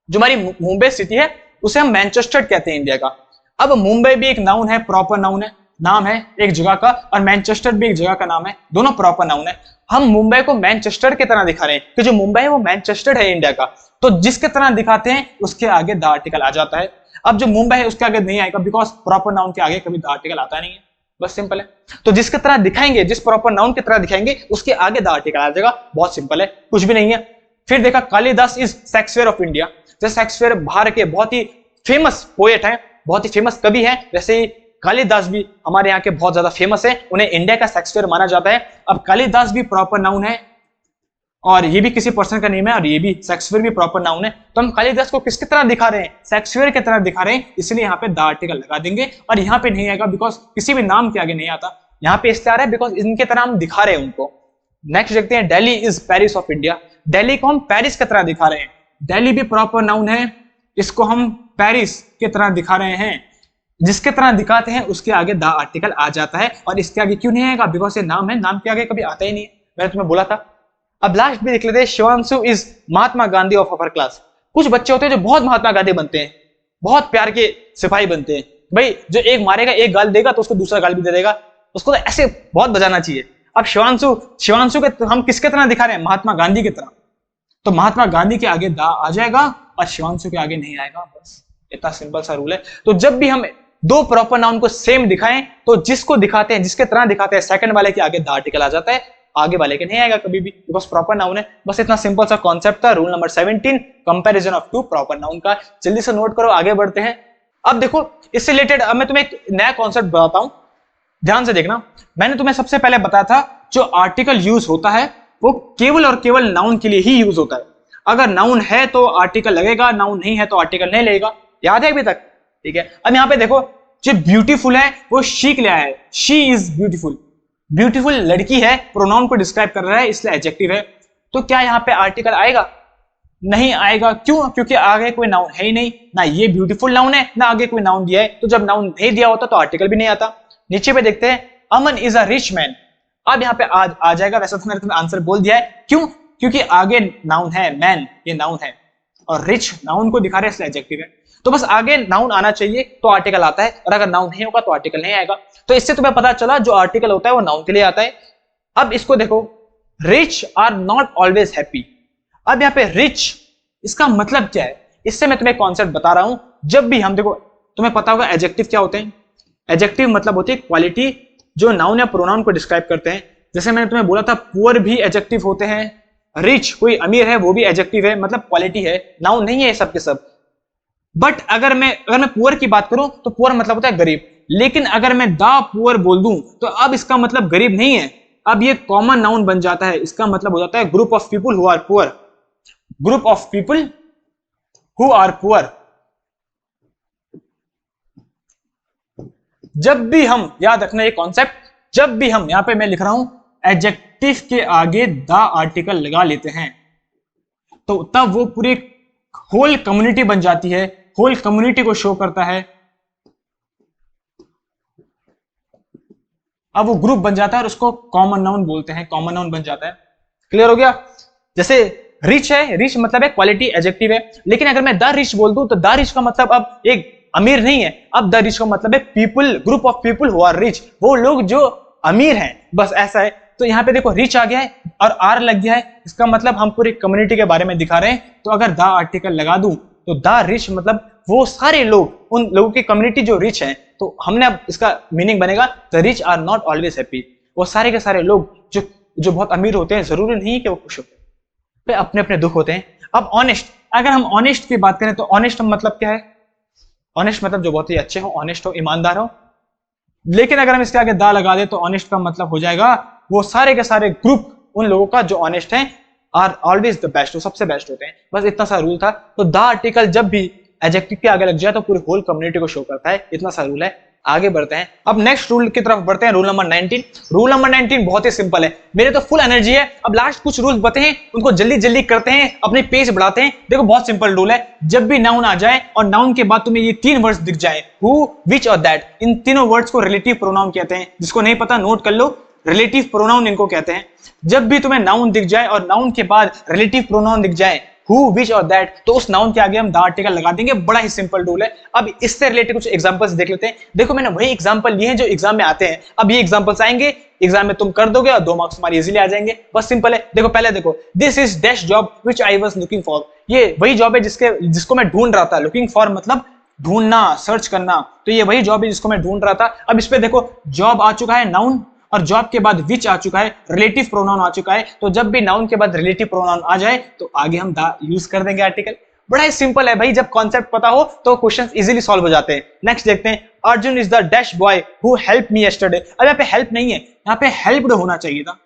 जो हमारी मुंबई सिटी है उसे हम मैनचेस्टर कहते हैं इंडिया का। अब मुंबई भी एक नाउन है, प्रॉपर नाउन है, नाम है एक जगह का, और मैनचेस्टर भी एक जगह का नाम है, दोनों प्रॉपर नाउन है। हम मुंबई को मैनचेस्टर की तरह दिखा रहे हैं कि जो मुंबई है वो मैनचेस्टर है इंडिया का, तो जिसके तरह दिखाते हैं उसके आगे द आर्टिकल आ जाता है। अब जो मुंबई है उसके आगे नहीं आएगा, बिकॉज प्रॉपर नाउन के आगे कभी द आर्टिकल आता नहीं है। बस सिंपल है। तो जिसके तरह दिखाएंगे, जिस प्रॉपर नाउन की तरह दिखाएंगे, उसके आगे द आर्टिकल आ जाएगा। बहुत सिंपल है, कुछ भी नहीं है। फिर देखा, Kalidas is Shakespeare of India. जैसे शेक्सपियर भारत के बहुत ही फेमस पोएट हैं, बहुत ही फेमस कवि हैं, वैसे ही कालिदास भी हमारे यहाँ के बहुत ज्यादा फेमस है, उन्हें इंडिया का शेक्सपियर माना जाता है। अब कालिदास भी प्रॉपर नाउन है, और ये भी किसी पर्सन का नेम है और ये भी शेक्सपियर भी प्रॉपर नाउन है। तो हम कालिदास को किसकी तरह दिखा रहे हैं, शेक्सपियर की तरह दिखा रहे हैं, इसलिए यहाँ पे द आर्टिकल लगा देंगे। और यहाँ पे नहीं आएगा बिकॉज किसी भी नाम के आगे नहीं आता, यहाँ पे इसलिए आ रहा है बिकॉज इनके तरह हम दिखा रहे हैं उनको। नेक्स्ट देखते हैं, Delhi is Paris of India. Delhi को हम पेरिस की तरह दिखा रहे हैं, दिल्ली भी प्रॉपर नाउन है, इसको हम पेरिस की तरह दिखा रहे हैं। जिसके तरह दिखाते हैं उसके आगे द आर्टिकल आ जाता है, और इसके आगे क्यों नहीं आएगा, बिकॉज ये नाम है, नाम के आगे कभी आता ही नहीं है, मैंने तुम्हें बोला था। अब लास्ट भी देख लेते हैं, Shivanshu is Mahatma Gandhi of our class. कुछ बच्चे होते हैं जो बहुत महात्मा गांधी बनते हैं, बहुत प्यार के सिपाही बनते हैं। भाई जो एक मारेगा एक गाल देगा तो उसको दूसरा गाल भी दे देगा, उसको तो ऐसे बहुत बजाना चाहिए। अब शिवांशु के हम किसके तरह दिखा रहे हैं, महात्मा गांधी की तरह, तो महात्मा गांधी के आगे दा आ जाएगा और शिवांशु के आगे नहीं आएगा, बस इतना सिंपल सा रूल है। तो जब भी हम दो प्रॉपर नाउन को सेम दिखाएं तो जिसको दिखाते हैं, जिसके तरह दिखाते हैं, सेकंड वाले के आगे द आर्टिकल आ जाता है, आगे वाले के नहीं आएगा कभी भी, बिकॉज प्रॉपर नाउन है। बस इतना सिंपल सा कॉन्सेप्ट था rule number 17, comparison of two proper noun का। जल्दी से नोट करो, आगे बढ़ते हैं। अब देखो इससे रिलेटेड अब मैं तुम्हें एक नया कॉन्सेप्ट बताता हूं, ध्यान से देखना। मैंने तुम्हें सबसे पहले बताया था जो आर्टिकल यूज होता है वो केवल और केवल नाउन के लिए ही यूज होता है। अगर नाउन है तो आर्टिकल लगेगा, नाउन नहीं है तो आर्टिकल नहीं लगेगा। याद है अभी तक? ठीक है। अब यहां पे देखो, जो ब्यूटीफुल है वो शी के लिए आया है, शी इज ब्यूटीफुल। ब्यूटीफुल लड़की है, प्रोनाउन को डिस्क्राइब कर रहा है, इसलिए एडजेक्टिव है। तो क्या यहाँ पे आर्टिकल आएगा? नहीं आएगा। क्यों? क्योंकि आगे कोई नाउन है ही नहीं, ना ये ब्यूटीफुल नाउन है ना आगे कोई नाउन दिया है। तो जब नाउन नहीं दिया होता तो आर्टिकल भी नहीं आता। नीचे पे देखते हैं, अमन इज अ रिच मैन। अब यहाँ पे आ जाएगा, वैसे तो मैंने तुम्हें आंसर बोल दिया है। क्यों? क्योंकि आगे नाउन है, मैन ये नाउन है और रिच नाउन को दिखा रहे हैं, इसलिए एडजेक्टिव है। तो बस आगे नाउन आना चाहिए तो आर्टिकल आता है, और अगर नाउन नहीं होगा तो आर्टिकल नहीं आएगा। तो इससे तुम्हें पता चला जो आर्टिकल होता है वो नाउन के लिए आता है। अब इसको देखो, rich are not always happy. अब यहाँ पे रिच, इसका मतलब क्या है? इससे मैं तुम्हें कॉन्सेप्ट बता रहा हूं। जब भी हम देखो, तुम्हें पता होगा एडजेक्टिव क्या होते हैं। एडजेक्टिव मतलब होती है क्वालिटी जो नाउन या प्रोनाउन को डिस्क्राइब करते हैं। जैसे मैंने तुम्हें बोला था, पुअर भी एडजेक्टिव होते हैं, रिच कोई अमीर है वो भी एडजेक्टिव है, मतलब क्वालिटी है, नाउन नहीं है सब के सब। बट अगर मैं पुअर की बात करूं तो पुअर मतलब होता है गरीब। लेकिन अगर मैं द पुअर बोल दूं तो अब इसका मतलब गरीब नहीं है, अब ये कॉमन नाउन बन जाता है। इसका मतलब हो जाता है group of people who are poor, group of people who are poor. जब भी हम, याद रखना ये कॉन्सेप्ट, जब भी हम यहां पे मैं लिख रहा हूं एडजेक्टिव के आगे द आर्टिकल लगा लेते हैं तो तब वो पूरी होल कम्युनिटी बन जाती है, होल कम्युनिटी को शो करता है। अब वो ग्रुप बन जाता है और उसको कॉमन नाउन बोलते हैं, कॉमन नाउन बन जाता है। क्लियर हो गया? जैसे रिच है, रिच मतलब है क्वालिटी, एडजेक्टिव है। लेकिन अगर मैं द रिच बोल दूं तो द रिच का मतलब अब एक अमीर नहीं है, अब द रिच का मतलब है people, group of people who are rich, वो लोग जो अमीर हैं, बस ऐसा है। तो यहाँ पे देखो रिच आ गया है और आर लग गया है, इसका मतलब हम पूरी कम्युनिटी के बारे में दिखा रहे हैं। तो अगर द आर्टिकल लगा दूं तो द रिच मतलब वो सारे लोग, उन लोगों की कम्युनिटी जो रिच हैं। तो हमने अब इसका मीनिंग बनेगा the rich are not always happy. वो सारे के सारे लोग जो बहुत अमीर होते हैं, जरूरी नहीं कि वो खुश होते हैं, अपने अपने दुख होते हैं। अब ऑनेस्ट, अगर हम ऑनेस्ट की बात करें तो ऑनेस्ट मतलब क्या है? ऑनेस्ट मतलब जो बहुत ही अच्छे हो, ऑनेस्ट हो, ईमानदार हो। लेकिन अगर हम इसके आगे दा लगा दे तो ऑनेस्ट का मतलब हो जाएगा वो सारे के सारे ग्रुप उन लोगों का जो ऑनेस्ट हैं, आर ऑलवेज द बेस्ट, वो सबसे बेस्ट होते हैं। बस इतना सा रूल था। तो द आर्टिकल जब भी एडजेक्टिव के आगे लग जाए तो पूरी होल कम्युनिटी को शो करता है, इतना सा रूल है। आगे बढ़ते हैं, अब नेक्स्ट रूल की तरफ बढ़ते हैं, रूल नंबर 19। रूल नंबर 19 बहुत ही सिंपल है, मेरे तो फुल एनर्जी है। अब लास्ट कुछ रूल्स बते हैं, उनको जल्दी जल्दी करते हैं, अपने पेज बढ़ाते हैं। देखो बहुत सिंपल रूल है, जब भी नाउन आ जाए और नाउन के बाद तुम्हें ये 3 वर्ड्स दिख जाए, हु, विच और दैट, इन तीनों वर्ड्स को रिलेटिव प्रोनाउन कहते हैं। जिसको नहीं पता नोट कर लो, रिलेटिव प्रोनाउन इनको कहते हैं। जब भी तुम्हें नाउन दिख जाए और नाउन के बाद रिलेटिव प्रोनाउन दिख जाए, हु, विच और दैट, तो उस नाउन के आगे हम द आर्टिकल लगा देंगे। बड़ा ही सिंपल रूल है। अब इससे रिलेटेड कुछ एग्जांपल्स देख लेते हैं। देखो मैंने वही एग्जांपल लिए हैं जो एग्जाम में आते हैं। अब ये एग्जांपल्स आएंगे, एग्जाम में तुम कर दोगे और 2 मार्क्स तुम्हारे इजीली आ जाएंगे। बस सिंपल है। देखो पहले देखो, this is dash job which I was looking for. ये वही जॉब है जिसको मैं ढूंढ रहा था। लुकिंग फॉर मतलब ढूंढना, सर्च करना, तो ये वही जॉब है जिसको मैं ढूंढ रहा था। अब इस पे देखो, जॉब आ चुका है नाउन, और जॉब के बाद विच आ चुका है, रिलेटिव प्रोनाउन आ चुका है। तो जब भी नाउन के बाद रिलेटिव प्रोनाउन आ जाए तो आगे हम द यूज कर देंगे आर्टिकल। बड़ा ही सिंपल है भाई, जब कॉन्सेप्ट पता हो तो क्वेश्चंस इजीली सॉल्व हो जाते हैं। नेक्स्ट देखते हैं, Arjun is the dash boy who help me yesterday. अब यहाँ पे हेल्प नहीं है, यहाँ पे हेल्प्ड होना चाहिए था।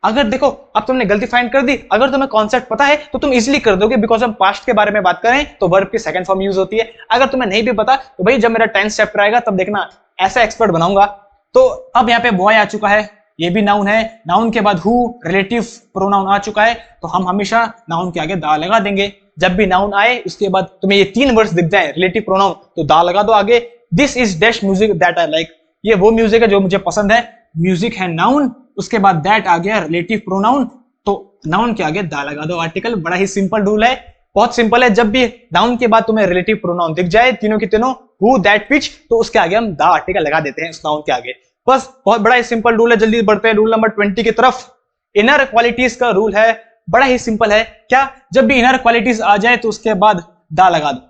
अगर देखो अब तुमने गलती फाइंड कर दी, अगर तुम्हें कॉन्सेप्ट पता है तो तुम इजीली कर दोगे, बिकॉज हम पास्ट के बारे में बात करें तो वर्ब की सेकंड फॉर्म यूज होती है। अगर तुम्हें नहीं भी पता तो भाई जब मेरा 10th चैप्टर आएगा तब देखना ऐसा एक्सपर्ट बनाऊंगा। तो अब यहाँ पे बॉय आ चुका है, ये भी नाउन है, नाउन के बाद हु रिलेटिव प्रोनाउन आ चुका है, तो हम हमेशा नाउन के आगे दा लगा देंगे। जब भी नाउन आए उसके बाद तुम्हें ये 3 वर्ड्स दिख जाए रिलेटिव प्रोनाउन तो दा लगा दो आगे। This is dash music that I like, ये वो म्यूजिक है जो मुझे पसंद है। म्यूजिक है नाउन, उसके बाद दैट आ गया रिलेटिव प्रोनाउन, तो नाउन के आगे दा लगा दो आर्टिकल। बड़ा ही सिंपल रूल है, बहुत सिंपल है। जब भी नाउन के बाद तुम्हें रिलेटिव प्रोनाउन दिख जाए तीनों की तीनों, हु दैट विच, तो उसके आगे हम दा आर्टिकल लगा देते हैं उस नाउन के आगे। बस बहुत बड़ा ही सिंपल रूल है। जल्दी बढ़ते हैं रूल नंबर 20 की तरफ। इनर क्वालिटीज का रूल है, बड़ा ही सिंपल है। क्या? जब भी इनर क्वालिटीज आ जाए तो उसके बाद दा लगा दो।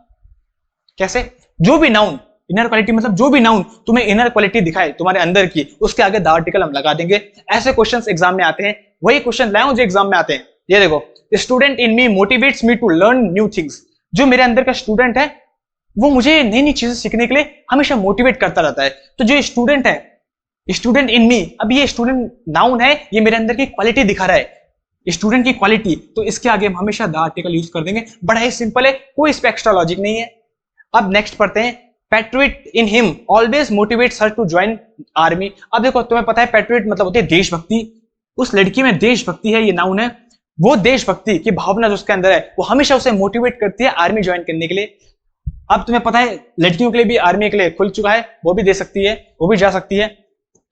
कैसे? जो भी नाउन, इनर क्वालिटी मतलब जो भी नाउन तुम्हें इनर क्वालिटी दिखाए तुम्हारे अंदर की, उसके आगे द आर्टिकल हम लगा देंगे। ऐसे क्वेश्चंस एग्जाम में आते हैं, वही क्वेश्चन लाया हूं जो एग्जाम में आते हैं। ये देखो, student in me motivates me to learn new things. जो मेरे अंदर का स्टूडेंट है वो मुझे नई नई चीजें सीखने के लिए हमेशा मोटिवेट करता रहता है। तो जो स्टूडेंट है, स्टूडेंट इन मी, अब ये स्टूडेंट नाउन है, ये मेरे अंदर की क्वालिटी दिखा रहा है, स्टूडेंट की क्वालिटी, तो इसके आगे हम हमेशा द आर्टिकल यूज कर देंगे। बड़ा ही सिंपल है, कोई इस पे एक्स्ट्रा लॉजिक नहीं है। अब नेक्स्ट पढ़ते हैं। Patriot in him always motivates her to join army. अब देखो तुम्हें पता है पैट्रियट मतलब होती है देशभक्ति। उस लड़की में देशभक्ति है, ये नाउन है। वो देशभक्ति की भावना जो उसके अंदर है वो हमेशा उसे मोटिवेट करती है आर्मी ज्वाइन करने के लिए। अब तुम्हें पता है लड़कियों के लिए भी आर्मी के लिए खुल चुका है, वो भी दे सकती है, वो भी जा सकती है।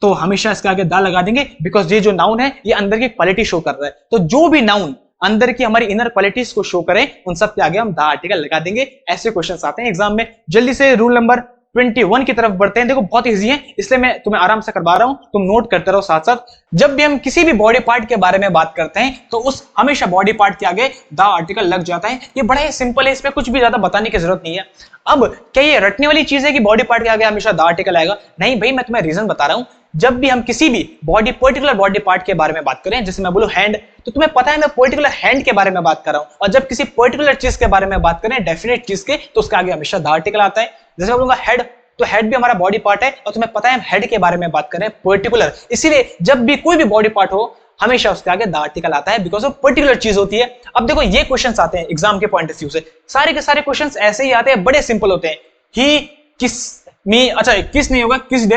तो हमेशा इसके आगे दा लगा देंगे, बिकॉज ये जो नाउन है ये अंदर की क्वालिटी शो कर रहा है। तो जो भी नाउन अंदर की हमारी इनर क्वालिटीज को शो करें उन सब के आगे हम द आर्टिकल लगा देंगे। ऐसे क्वेश्चंस आते हैं एग्जाम में। जल्दी से रूल नंबर 21 की तरफ बढ़ते हैं। देखो बहुत इजी है, इसलिए मैं तुम्हें आराम से करवा रहा हूं, तुम नोट करते रहो साथ साथ। जब भी हम किसी भी बॉडी पार्ट के बारे में बात करते हैं तो उस हमेशा बॉडी पार्ट के आगे द आर्टिकल लग जाता है। ये बड़ा ही सिंपल है, इसमें कुछ भी ज्यादा बताने की जरूरत नहीं है। अब क्या ये रटने वाली चीज है कि बॉडी पार्ट के आगे हमेशा द आर्टिकल आएगा? नहीं भाई, मैं तुम्हें रीजन बता रहा हूं। जब भी हम किसी भी पर्टिकुलर बॉडी पार्ट के बारे में बात करें, जैसे मैं बोलूं हैंड, तो तुम्हें पता है मैं पर्टिकुलर हैंड के बारे में बात कर रहा हूं। और जब किसी पर्टिकुलर चीज के बारे में बात करें, डेफिनेट चीज के, तो उसके आगे हमेशा द आर्टिकल आता है। जैसे मैं बोलूंगा हेड, तो हेड भी हमारा बॉडी पार्ट है और तुम्हें पता है हम हेड के बारे में बात करें पर्टिकुलर, इसीलिए जब भी कोई भी बॉडी पार्ट हो हमेशा उसके आगे द आर्टिकल आता है, बिकॉज ऑफ पर्टिकुलर चीज होती है। अब देखो ये क्वेश्चंस आते हैं एग्जाम के पॉइंट ऑफ व्यू से, सारे के सारे क्वेश्चंस ऐसे ही आते हैं, बड़े सिंपल होते हैं। ही, किस, मी, अच्छा किस नहीं होगा, किस डे,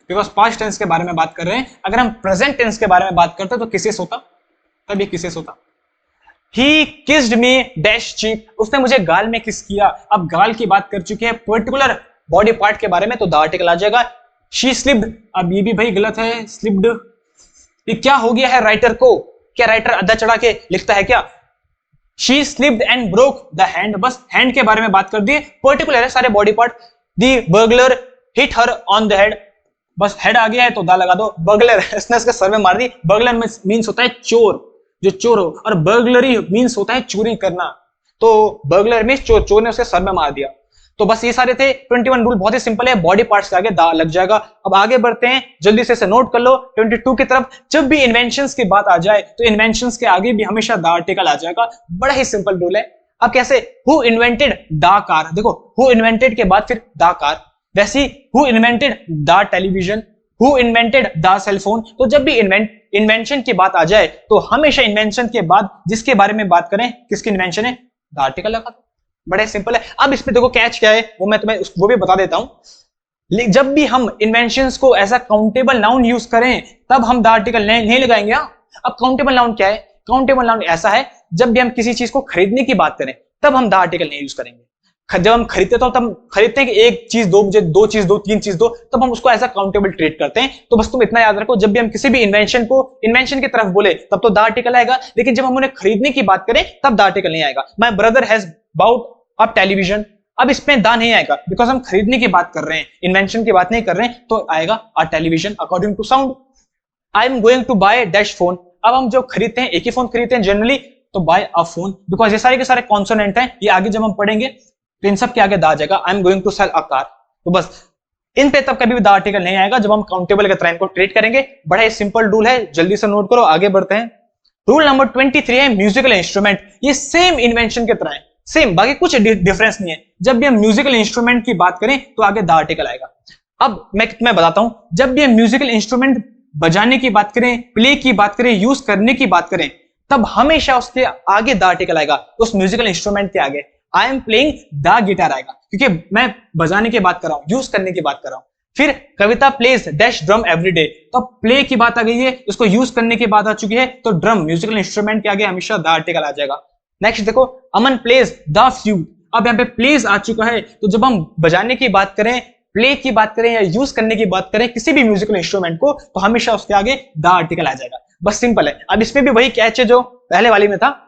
बिकॉज पास्ट टेंस के बारे में बात कर रहे हैं। अगर हम प्रेजेंट टेंस के बारे में बात करते तो किसेस होता, तभी किसेस होता। He kissed me dash cheek, उसने मुझे गाल में किस किया। अब गाल की बात कर चुके हैं पर्टिकुलर बॉडी पार्ट के बारे में, तो द आर्टिकल आ जाएगा। She slipped, अब ये भी भाई गलत है, slipped, ये क्या हो गया है राइटर को? क्या राइटर अद्धा चढ़ा के लिखता है क्या? She slipped and broke the hand, बस हैंड के बारे में बात कर दी, पर्टिकुलर है सारे body part. The burglar hit her on the head, बस हेड आ गया है तो दा लगा दो। बर्गलर, इसने इसके सर में मार दी। बर्गलर मीन्स होता है चोर, जो चोर हो, और बर्गलरी मीन्स होता है चोरी करना। तो बर्गलर मीन्स चोर, चोर ने उसके सर में मार दिया। तो बस ये सारे थे 21 रूल, बहुत ही सिंपल है, बॉडी पार्ट्स के आगे दा लग जाएगा। अब आगे बढ़ते हैं, जल्दी से नोट कर लो 22 की तरफ। जब भी इन्वेंशंस की बात आ जाए तो इन्वेंशंस के आगे भी हमेशा द आर्टिकल आ जाएगा। बड़ा ही सिंपल रूल है। अब कैसे? हु इन्वेंटेड द कार, देखो हु इन्वेंटेड के बाद फिर द कार, वैसे he who invented the television, who invented the cellphone. तो जब भी इन्वेंशन की बात आ जाए तो हमेशा इन्वेंशन के बाद जिसके बारे में बात करें, किसकी इन्वेंशन है, द आर्टिकल लगा दो। बड़े सिंपल है। अब इसमें देखो कैच क्या है वो मैं तुम्हें वो भी बता देता हूं। जब भी हम इन्वेंशंस को as a countable noun use करें तब हम द आर्टिकल नहीं लगाएंगे। अब काउंटेबल नाउन क्या है? काउंटेबल नाउन ऐसा है जब भी हम किसी चीज को खरीदने की बात करें तब हम द आर्टिकल नहीं यूज करेंगे। जब हम खरीदते तो हम खरीदते हैं कि एक चीज दो, मुझे दो चीज दो, तीन चीज दो, तब हम उसको एज अ काउंटेबल ट्रीट करते हैं। तो बस तुम इतना याद रखो, जब भी हम किसी भी इन्वेंशन को इन्वेंशन की तरफ बोले तब तो द आर्टिकल आएगा, लेकिन जब हम उन्हें खरीदने की बात करें तब द आर्टिकल नहीं आएगा। My brother has bought a television, अब इसमें द नहीं आएगा बिकॉज हम खरीदने की बात कर रहे हैं, इन्वेंशन की बात नहीं कर रहे हैं, तो आएगा a television according to sound. I am going to buy dash phone, अब हम जो खरीदते हैं एक ही फोन खरीदते हैं जनरली, तो बाय अ फोन, बिकॉज ये सारे के सारे कॉन्सोनेंट हैं, ये आगे जब हम पढ़ेंगे तो इन सब के आगे द आ जाएगा। I am going to sell a car, तो बस इन पे तब कभी भी द आर्टिकल नहीं आएगा जब हम काउंटेबल के तरह इनको ट्रीट करेंगे। बड़ा ही सिंपल रूल है, जल्दी से नोट करो, आगे बढ़ते हैं। रूल नंबर 23 है म्यूजिकल इंस्ट्रूमेंट। ये सेम इन्वेंशन के तरह है, सेम, बाकी कुछ डिफरेंस नहीं है। जब भी हम म्यूजिकल इंस्ट्रूमेंट की बात करें तो आगे द आर्टिकल आएगा। अब मैं बताता हूं, जब भी हम म्यूजिकल इंस्ट्रूमेंट बजाने की बात करें, प्ले की बात करें, यूज करने की बात करें, तब हमेशा उसके आगे द आर्टिकल आएगा, उस म्यूजिकल इंस्ट्रूमेंट के आगे I am playing the guitar आएगा, क्योंकि मैं बजाने की बात कर रहा हूं, यूज करने की बात कर रहा हूं। फिर कविता प्लेज डैश ड्रम एवरीडे, तो प्ले की बात आ गई है, उसको यूज करने की बात आ चुकी है, तो ड्रम म्यूजिकल इंस्ट्रूमेंट के आगे हमेशा द आर्टिकल आ जाएगा। नेक्स्ट देखो, अमन प्लेज द फ्लूट, अब यहाँ पे प्लेज आ चुका है, तो जब हम बजाने की बात करें, प्ले की बात करें या यूज करने की बात करें किसी भी म्यूजिकल इंस्ट्रूमेंट को, तो हमेशा उसके आगे द आर्टिकल आ जाएगा। बस सिंपल है। अब इसमें भी वही कैच है जो पहले वाली में था,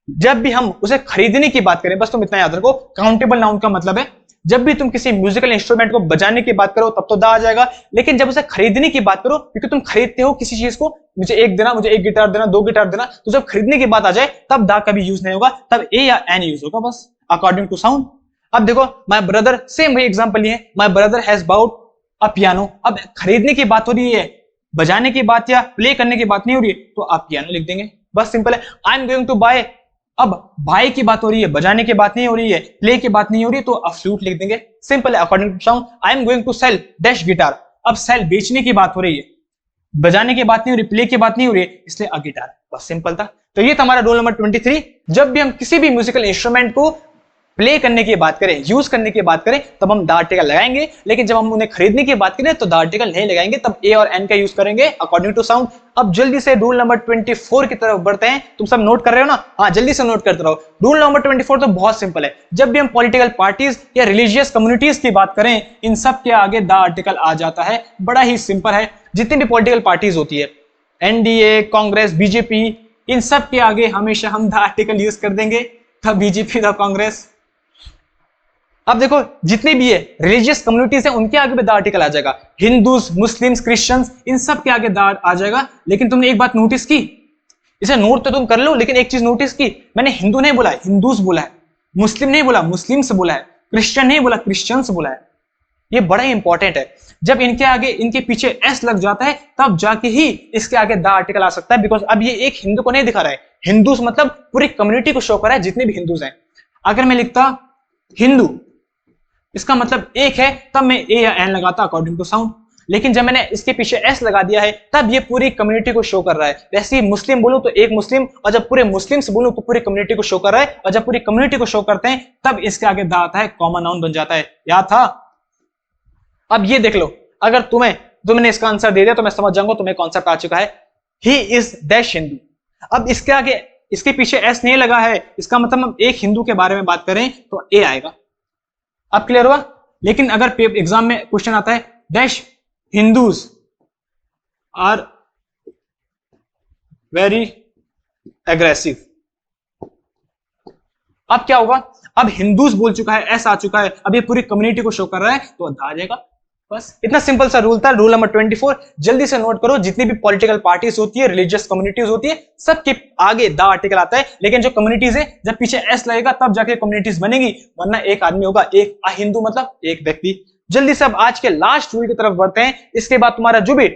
जब भी हम उसे खरीदने की बात करें, बस तुम इतना याद रखो, काउंटेबल नाउन का मतलब है जब भी तुम किसी म्यूजिकल इंस्ट्रूमेंट को बजाने की बात करो तब तो दा आ जाएगा, लेकिन जब उसे खरीदने की बात करो, क्योंकि तुम खरीदते हो किसी चीज को, मुझे एक देना, मुझे एक गिटार देना, दो गिटार देना, तो जब खरीदने की बात आ जाए तब दा कभी यूज नहीं होगा, तब ए या एन यूज होगा, बस अकॉर्डिंग टू साउंड। अब देखो, माय ब्रदर, सेम वही एग्जांपल लिए, my brother has bought a piano, अब खरीदने की बात हो रही है, बजाने की बात या प्ले करने की बात नहीं हो रही है, तो आप पियानो लिख देंगे, बस सिंपल है। I am going to buy, अब बाय की बात हो रही है, बजाने की बात नहीं हो रही है, प्ले की बात नहीं हो रही है, तो अ फ्लूट लिख देंगे, सिंपल है according to sound. I am going to sell dash guitar, अब सेल बेचने की बात हो रही है, बजाने की बात नहीं हो रही, प्ले की बात नहीं हो रही है, इसलिए अ गिटार, बस सिंपल था। तो ये था हमारा रूल नंबर 23। जब भी हम किसी भी म्यूजिकल इंस्ट्रूमेंट को प्ले करने की बात करें, यूज करने की बात करें, तब हम द आर्टिकल लगाएंगे, लेकिन जब हम उन्हें खरीदने की बात करें तो द आर्टिकल नहीं लगाएंगे, तब ए और एन का यूज करेंगे अकॉर्डिंग टू साउंड। अब जल्दी से रूल नंबर 24 की तरफ बढ़ते हैं। तुम सब नोट कर रहे हो ना? हाँ, जल्दी से नोट करते रहो। रूल नंबर 24 तो बहुत सिंपल है। जब भी हम पॉलिटिकल पार्टीज या रिलीजियस कम्युनिटीज की बात करें, इन सब के आगे द आर्टिकल आ जाता है, बड़ा ही सिंपल है। जितनी भी पॉलिटिकल पार्टीज होती है, एनडीए, कांग्रेस, बीजेपी, इन सब के आगे हमेशा हम द आर्टिकल यूज कर देंगे, द बीजेपी, द कांग्रेस। अब देखो, जितने भी है रिलीजियस कम्युनिटीज है, उनके आगे भी द आर्टिकल आ जाएगा। हिंदूज, मुस्लिम्स, क्रिश्चियंस, इन सब के आगे द आ जाएगा। लेकिन तुमने एक बात नोटिस की, इसे नोट तो तुम कर लो, लेकिन एक चीज नोटिस की, मैंने हिंदू नहीं बोला, हिंदूज बोला है, मुस्लिम नहीं बोला, मुस्लिम्स बोला है, क्रिश्चियन नहीं बोला, क्रिश्चियंस बोला है। ये बड़ा ही इंपॉर्टेंट है। जब इनके आगे, इनके पीछे एस लग जाता है, तब जाके ही इसके आगे द आर्टिकल आ सकता है, बिकॉज अब ये एक हिंदू को नहीं दिखा रहा है। हिंदूज मतलब पूरी कम्युनिटी को शो कर रहा है, जितने भी हिंदूज हैं। अगर मैं लिखता हिंदू, इसका मतलब एक है, तब मैं ए या एन लगाता अकॉर्डिंग टू साउंड। लेकिन जब मैंने इसके पीछे एस लगा दिया है, तब ये पूरी कम्युनिटी को शो कर रहा है। वैसे ही मुस्लिम बोलूं तो एक मुस्लिम, और जब पूरे मुस्लिम्स बोलूं तो पूरी कम्युनिटी को शो कर रहा है, और जब पूरी कम्युनिटी को शो करते हैं तब इसके आगे द आता है, कॉमन नाउन बन जाता है। याद था? अब ये देख लो, अगर तुमने इसका आंसर दे दिया तो मैं समझ जाऊंगा तुम्हें कॉन्सेप्ट आ चुका है। He is dash Hindu. अब इसके आगे, इसके पीछे एस नहीं लगा है, इसका मतलब हम एक हिंदू के बारे में बात करें तो ए आएगा। अब क्लियर हुआ? लेकिन अगर एग्जाम में क्वेश्चन आता है dash Hindus are very aggressive, अब क्या होगा? अब हिंदूज बोल चुका है, एस आ चुका है, अब ये पूरी कम्युनिटी को शो कर रहा है, तो आ जाएगा। बस इतना सिंपल सा रूल था, रूल नंबर 24। जल्दी से नोट करो, जितनी भी पॉलिटिकल पार्टीज होती है, रिलीजियस कम्युनिटीज होती है, सबके आगे द आर्टिकल आता है। लेकिन जो कम्युनिटीज है, जब पीछे एस लगेगा तब जाके कम्युनिटीज बनेगी, वरना एक आदमी होगा, एक हिंदू मतलब एक व्यक्ति। जल्दी से अब आज के लास्ट रूल की तरफ बढ़ते हैं। इसके बाद तुम्हारा जो भी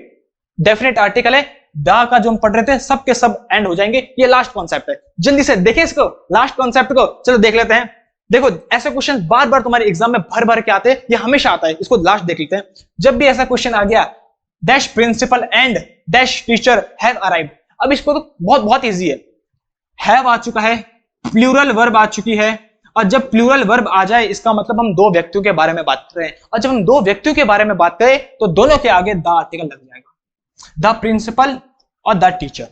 डेफिनेट आर्टिकल है, द का जो हम पढ़ रहे थे, सब के सब एंड हो जाएंगे। ये लास्ट कॉन्सेप्ट है। जल्दी से देखें इसको, लास्ट कॉन्सेप्ट को, चलो देख लेते हैं। देखो, ऐसे क्वेश्चन बार बार तुम्हारे एग्जाम में भर भर के आते हैं, ये हमेशा आता है, इसको लास्ट देख लेते हैं। जब भी ऐसा क्वेश्चन आ गया, dash principal and dash teacher have arrived, अब इसको तो बहुत इजी है। हैव आ चुका है, प्लूरल वर्ब आ चुकी है, और जब प्लूरल वर्ब आ जाए, इसका मतलब हम दो व्यक्तियों के बारे में बात कर रहे हैं, और जब हम दो व्यक्तियों के बारे में बात करें तो दोनों के आगे द आर्टिकल लग जाएगा, द प्रिंसिपल और द टीचर।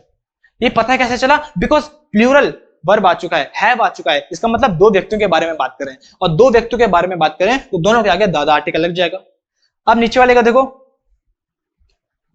ये पता है कैसे चला? बिकॉज प्लूरल वर्ब आ चुका है, हैव आ चुका है, इसका मतलब दो व्यक्तियों के बारे में बात करें, और दो व्यक्तियों के बारे में बात करें तो दोनों के आगे द आर्टिकल लग जाएगा। अब नीचे वाले का देखो,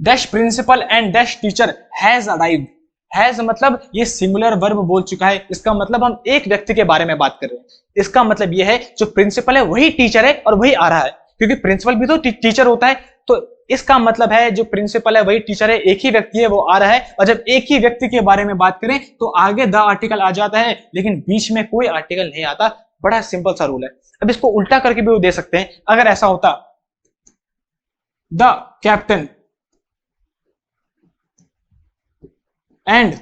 dash principal and dash teacher has arrived. Has मतलब ये सिंगुलर वर्ब बोल चुका है, इसका मतलब हम एक व्यक्ति के बारे में बात कर रहे हैं। इसका मतलब यह है जो प्रिंसिपल है वही टीचर है और वही आ रहा है, क्योंकि प्रिंसिपल भी तो टीचर होता है। तो इसका मतलब है जो प्रिंसिपल है वही टीचर है, एक ही व्यक्ति है वो आ रहा है, और जब एक ही व्यक्ति के बारे में बात करें तो आगे द आर्टिकल आ जाता है, लेकिन बीच में कोई आर्टिकल नहीं आता। बड़ा सिंपल सा रूल है। अब इसको उल्टा करके भी वो दे सकते हैं। अगर ऐसा होता, the captain and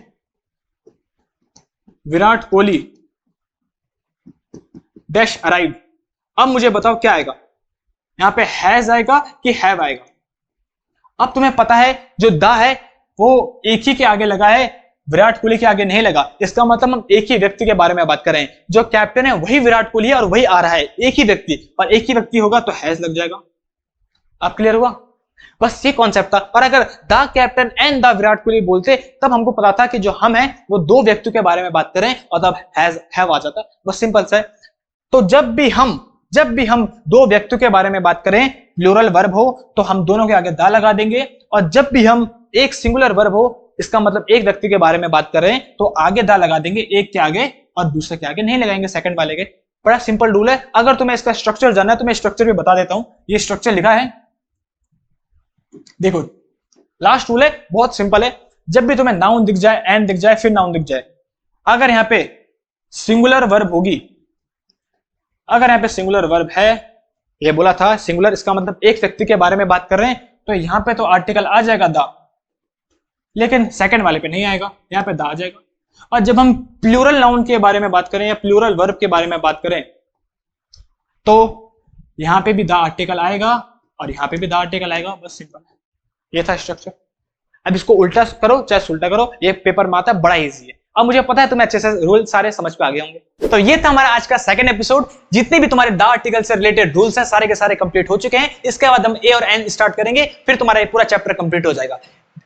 Virat Kohli dash arrived, अब मुझे बताओ क्या आएगा? यहां पे हैज आएगा कि हैव आएगा? अब तुम्हें पता है जो द है वो एक ही के आगे लगा है, विराट कोहली के आगे नहीं लगा। इसका मतलब हम एक ही व्यक्ति के बारे में बात कर रहे हैं। जो कैप्टन है वही विराट कोहली है और वही आ रहा है, एक ही व्यक्ति। और एक ही व्यक्ति होगा तो हैज लग जाएगा। अब क्लियर हुआ? बस ये कॉन्सेप्ट था। और अगर the captain and the Virat Kohli बोलते तब हमको पता था कि जो हम हैं वो दो व्यक्तियों के बारे में बात कर रहे हैं और तब हैज हैव आ जाता। बस सिंपल सा है। तो जब भी हम दो व्यक्तियों के बारे में बात करें, प्लूरल वर्ब हो तो हम दोनों के आगे द लगा देंगे। और जब भी हम एक सिंगुलर वर्ब हो, इसका मतलब एक व्यक्ति के बारे में बात कर रहे हैं, तो आगे द लगा देंगे, एक के आगे और दूसरे के आगे नहीं लगाएंगे, सेकंड वाले के। बड़ा सिंपल रूल है। अगर तुम्हें इसका स्ट्रक्चर जानना है तो मैं स्ट्रक्चर भी बता देता हूं। ये स्ट्रक्चर लिखा है, देखो लास्ट रूल है, बहुत सिंपल है। जब भी तुम्हें नाउन दिख जाए, एंड दिख जाए, फिर नाउन दिख जाए, अगर यहां पे सिंगुलर वर्ब होगी, अगर यहां पे सिंगुलर वर्ब है, ये बोला था सिंगुलर, इसका मतलब एक व्यक्ति के बारे में बात कर रहे हैं, तो यहां पे तो आर्टिकल आ जाएगा द, लेकिन सेकंड वाले पे नहीं आएगा, यहां पे द आ जाएगा। और जब हम प्लूरल नाउन के बारे में बात करें या प्लूरल वर्ब के बारे में बात करें, तो यहां पे भी द आर्टिकल आएगा और यहां पे भी द आर्टिकल आएगा। बस सिंपल है, ये था स्ट्रक्चर। अब इसको उल्टा करो चाहे उल्टा करो, ये पेपर में आता है, बड़ा इजी है। अब मुझे पता है तुम्हें अच्छे से रूल सारे समझ पे आ गए होंगे। तो ये था हमारा आज का सेकंड एपिसोड। जितने भी तुम्हारे द आर्टिकल से रिलेटेड रूल्स हैं सारे के सारे कंप्लीट हो चुके हैं। इसके बाद हम ए और एन स्टार्ट करेंगे, फिर तुम्हारा ये पूरा चैप्टर कंप्लीट हो जाएगा।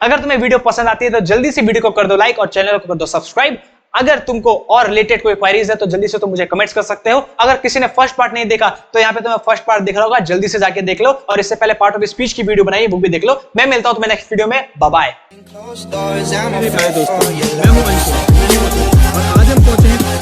अगर तुम्हें वीडियो पसंद आती है तो जल्दी से वीडियो को कर दो लाइक और चैनल को कर दो सब्सक्राइब। अगर तुमको और रिलेटेड कोई क्वेरीज है तो जल्दी से तुम मुझे कमेंट्स कर सकते हो। अगर किसी ने फर्स्ट पार्ट नहीं देखा तो यहाँ पे तुम्हें फर्स्ट पार्ट दिख रहा होगा, जल्दी से जाके देख लो। और इससे पहले पार्ट ऑफ स्पीच की वीडियो बनाई वो भी देख लो। मैं मिलता हूं तुम्हें नेक्स्ट वीडियो में, बाय बाय। दोस्तों मैं हूं अंशु और आज हम पहुंचे हैं